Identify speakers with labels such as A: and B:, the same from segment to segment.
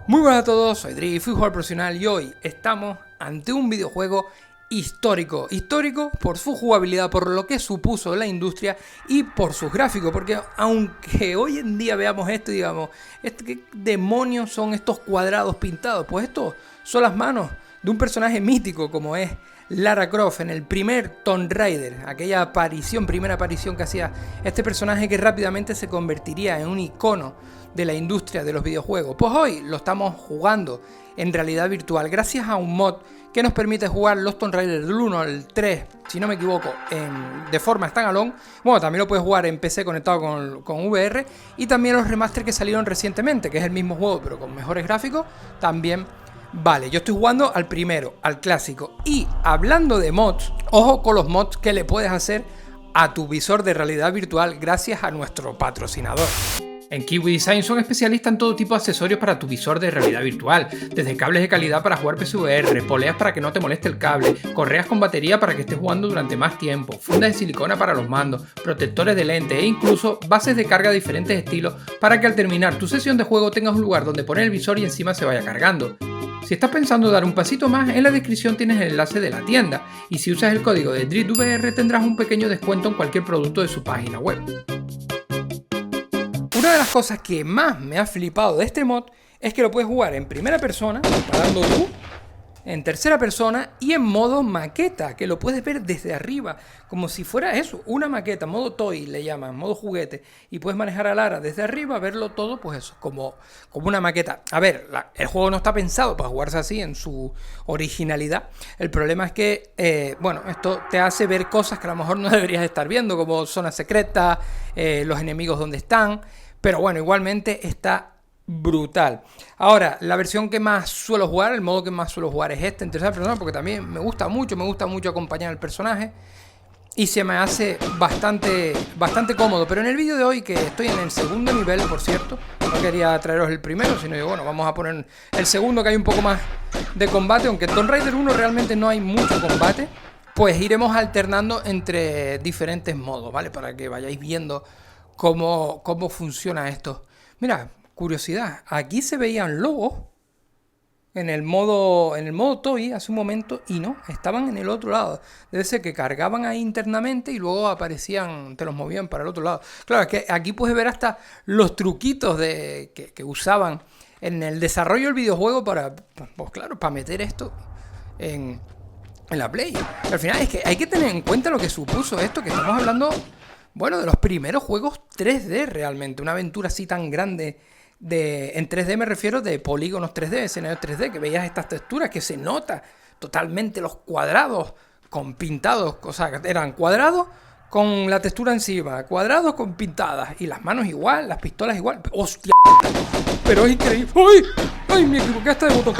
A: Muy buenas a todos, soy Dri, fui jugador profesional y hoy estamos ante un videojuego histórico. Histórico por su jugabilidad, por lo que supuso la industria y por sus gráficos. Porque aunque hoy en día veamos esto y digamos, ¿qué demonios son estos cuadrados pintados? Pues estos son las manos de un personaje mítico como es Lara Croft en el primer Tomb Raider, aquella primera aparición que hacía este personaje que rápidamente se convertiría en un icono de la industria de los videojuegos. Pues hoy lo estamos jugando en realidad virtual gracias a un mod que nos permite jugar los Tomb Raider del 1 al 3, si no me equivoco, de forma standalone. Bueno, también lo puedes jugar en PC conectado con VR, y también los remaster que salieron recientemente, que es el mismo juego pero con mejores gráficos, también vale. Yo estoy jugando al primero, al clásico. Y hablando de mods, ojo con los mods que le puedes hacer a tu visor de realidad virtual gracias a nuestro patrocinador. En Kiwi Design son especialistas en todo tipo de accesorios para tu visor de realidad virtual, desde cables de calidad para jugar PSVR, poleas para que no te moleste el cable, correas con batería para que estés jugando durante más tiempo, fundas de silicona para los mandos, protectores de lentes e incluso bases de carga de diferentes estilos para que al terminar tu sesión de juego tengas un lugar donde poner el visor y encima se vaya cargando. Si estás pensando dar un pasito más, en la descripción tienes el enlace de la tienda, y si usas el código de DRITVR tendrás un pequeño descuento en cualquier producto de su página web. Una de las cosas que más me ha flipado de este mod es que lo puedes jugar en primera persona, disparando tú, en tercera persona y en modo maqueta, que lo puedes ver desde arriba, como si fuera eso, una maqueta, modo toy le llaman, modo juguete, y puedes manejar a Lara desde arriba, verlo todo, pues eso, como una maqueta. A ver, el juego no está pensado para jugarse así en su originalidad. El problema es que, bueno, esto te hace ver cosas que a lo mejor no deberías estar viendo, como zonas secretas, los enemigos donde están, pero bueno, igualmente está brutal. Ahora, la versión que más suelo jugar, el modo que más suelo jugar es este en tercera persona, porque también me gusta mucho acompañar al personaje y se me hace bastante cómodo. Pero en el vídeo de hoy, que estoy en el segundo nivel, por cierto, no quería traeros el primero, sino que bueno, vamos a poner el segundo, que hay un poco más de combate, aunque en Tomb Raider 1 realmente no hay mucho combate, pues iremos alternando entre diferentes modos, ¿vale? Para que vayáis viendo cómo funciona esto. Mira, curiosidad, aquí se veían lobos en el modo toy hace un momento y no, estaban en el otro lado. Debe ser que cargaban ahí internamente y luego aparecían, te los movían para el otro lado. Claro, es que aquí puedes ver hasta los truquitos que usaban en el desarrollo del videojuego para meter esto en la Play. Pero al final es que hay que tener en cuenta lo que supuso esto, que estamos hablando, bueno, de los primeros juegos 3D realmente, una aventura así tan grande. En 3D me refiero de polígonos 3D, escenarios 3D, que veías estas texturas que se nota totalmente los cuadrados con pintados, o sea, eran cuadrados con la textura encima, cuadrados con pintadas, y las manos igual, las pistolas igual. ¡Hostia! Pero es increíble. ¡Ay! ¡Ay! Me equivoqué hasta de botón.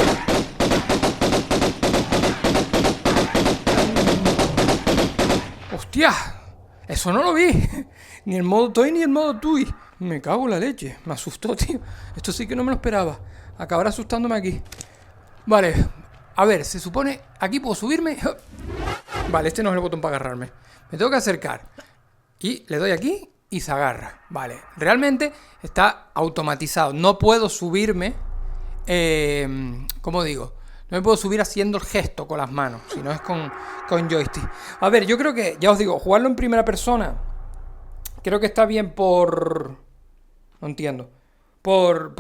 A: ¡Hostia! Eso no lo vi. Ni el modo toy ni el modo tui. Me cago en la leche. Me asustó, tío. Esto sí que no me lo esperaba. Acabará asustándome aquí. Vale. A ver, se supone... Aquí puedo subirme. Vale, este no es el botón para agarrarme. Me tengo que acercar. Y le doy aquí y se agarra. Vale. Realmente está automatizado. No puedo subirme... ¿cómo digo? No me puedo subir haciendo el gesto con las manos, sino es con joystick. A ver, yo creo que, ya os digo, jugarlo en primera persona, creo que está bien por... No entiendo. Por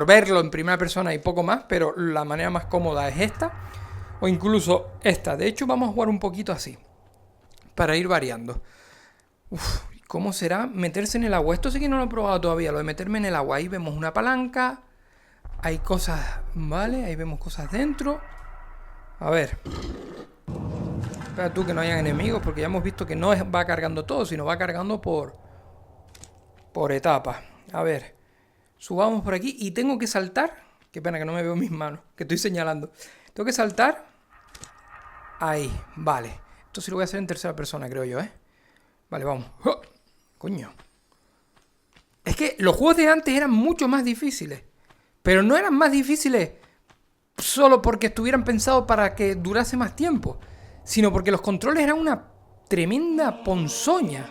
A: verlo en primera persona y poco más, pero la manera más cómoda es esta, o incluso esta. De hecho, vamos a jugar un poquito así, para ir variando. ¿Cómo será meterse en el agua? Esto sí que no lo he probado todavía, lo de meterme en el agua. Ahí vemos una palanca. Hay cosas, ¿vale? Ahí vemos cosas dentro. A ver. Espera tú que no hayan enemigos, porque ya hemos visto que no va cargando todo, sino va cargando por etapas. A ver. Subamos por aquí y tengo que saltar. Qué pena que no me veo mis manos, que estoy señalando. Tengo que saltar. Ahí, vale. Esto sí lo voy a hacer en tercera persona, creo yo, ¿eh? Vale, vamos. ¡Oh! Coño. Es que los juegos de antes eran mucho más difíciles. Pero no eran más difíciles solo porque estuvieran pensados para que durase más tiempo, sino porque los controles eran una tremenda ponzoña.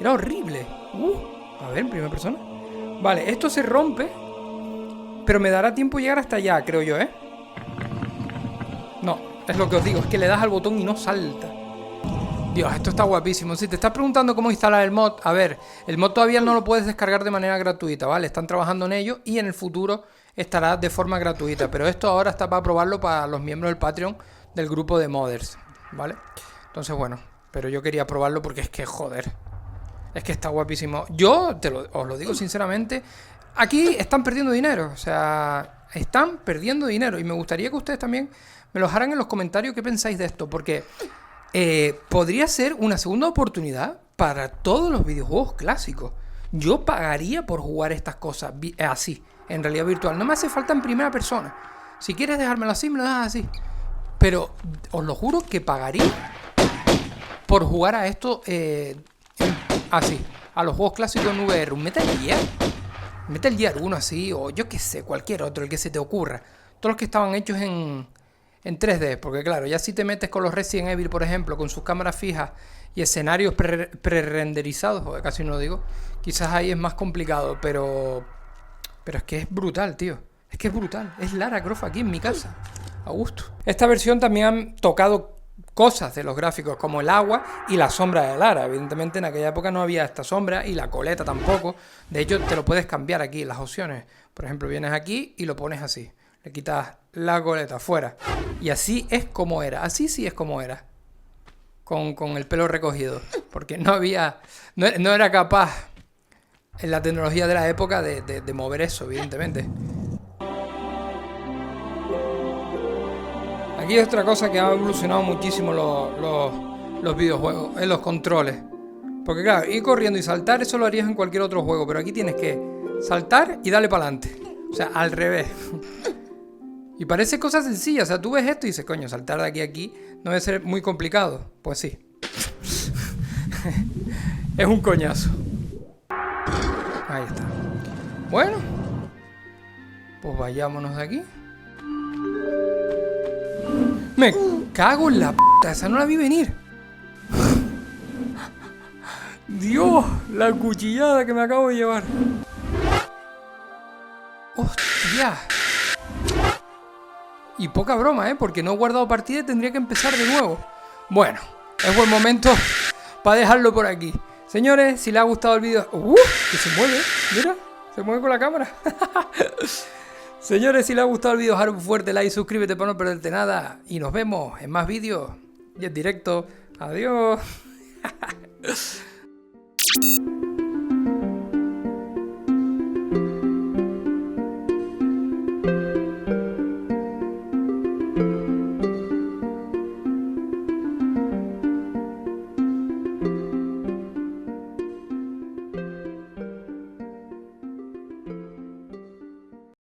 A: Era horrible. A ver, en primera persona. Vale, esto se rompe Pero me dará tiempo llegar hasta allá, creo yo, ¿eh? No, es lo que os digo, es que le das al botón y no salta. Dios, esto está guapísimo. Si te estás preguntando cómo instalar el mod, a ver, el mod todavía no lo puedes descargar de manera gratuita, ¿vale? Están trabajando en ello y en el futuro estará de forma gratuita. Pero esto ahora está para probarlo para los miembros del Patreon del grupo de modders, ¿vale? Entonces, bueno, pero yo quería probarlo porque es que, joder, es que está guapísimo. Yo os lo digo sinceramente, aquí están perdiendo dinero, o sea, están perdiendo dinero. Y me gustaría que ustedes también me lo dejaran en los comentarios qué pensáis de esto, porque podría ser una segunda oportunidad para todos los videojuegos clásicos. Yo pagaría por jugar estas cosas así, en realidad virtual. No me hace falta en primera persona. Si quieres dejármelo así, me lo dejas así. Pero os lo juro que pagaría por jugar a esto así, a los juegos clásicos en VR. Un Metal Gear 1 así, o yo qué sé, cualquier otro, el que se te ocurra. Todos los que estaban hechos en 3D, porque claro, ya si te metes con los Resident Evil, por ejemplo, con sus cámaras fijas y escenarios pre-renderizados, joder, casi no lo digo, quizás ahí es más complicado, pero es que es brutal, tío. Es que es brutal. Es Lara Croft aquí en mi casa, a gusto. Esta versión también han tocado cosas de los gráficos, como el agua y la sombra de Lara. Evidentemente en aquella época no había esta sombra y la coleta tampoco. De hecho, te lo puedes cambiar aquí, las opciones. Por ejemplo, vienes aquí y lo pones así. Le quitas la coleta fuera. Y así es como era. Así sí es como era. Con el pelo recogido. Porque no había... No era capaz en la tecnología de la época de mover eso, evidentemente. Aquí es otra cosa que ha evolucionado muchísimo los videojuegos, en los controles. Porque claro, ir corriendo y saltar, eso lo harías en cualquier otro juego. Pero aquí tienes que saltar y darle para adelante. O sea, al revés. Y parece cosa sencilla, o sea, tú ves esto y dices, coño, saltar de aquí a aquí no debe ser muy complicado. Pues sí. Es un coñazo. Ahí está. Bueno. Pues vayámonos de aquí. Me cago en la puta, esa no la vi venir. Dios, la cuchillada que me acabo de llevar. Hostia. Y poca broma, porque no he guardado partida y tendría que empezar de nuevo. Bueno, es buen momento para dejarlo por aquí. Señores, si les ha gustado el vídeo... que se mueve, mira, se mueve con la cámara. Señores, si les ha gustado el vídeo, dejar un fuerte like, suscríbete para no perderte nada. Y nos vemos en más vídeos y en directo. Adiós.